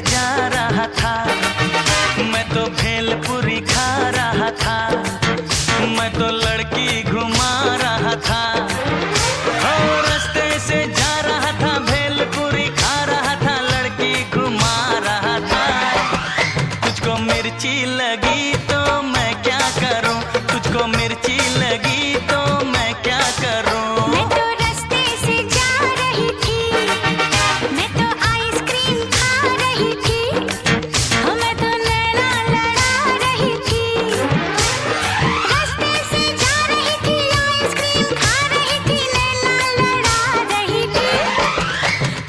जा रहा था, मैं तो भेलपुरी खा रहा था, मैं तो लड़की घुमा रहा था। हो रास्ते से जा रहा था, भेलपुरी खा रहा था, लड़की घुमा रहा था। तुझको मिर्ची लगी तो मैं क्या करूं, तुझको मिर्ची लगी तो मैं क्या करूं। मैं तो रास्ते से जा रही थी, मैं तो आइसक्रीम खा रही थी, मैं तो नैना लड़ा रही थी। रास्ते से जा रही थी, आइसक्रीम खा रही थी, नैना लड़ा रही थी।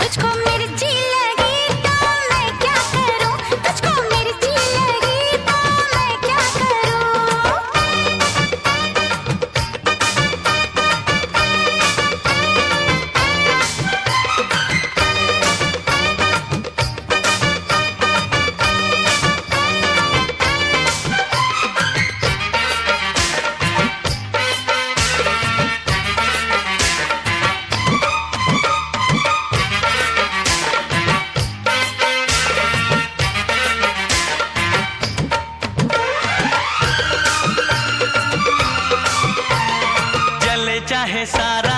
तुझको मिर्ची लगी तो मैं क्या करूं, तुझको मिर्ची लगी तो मैं क्या करूं। जले चाहे सारा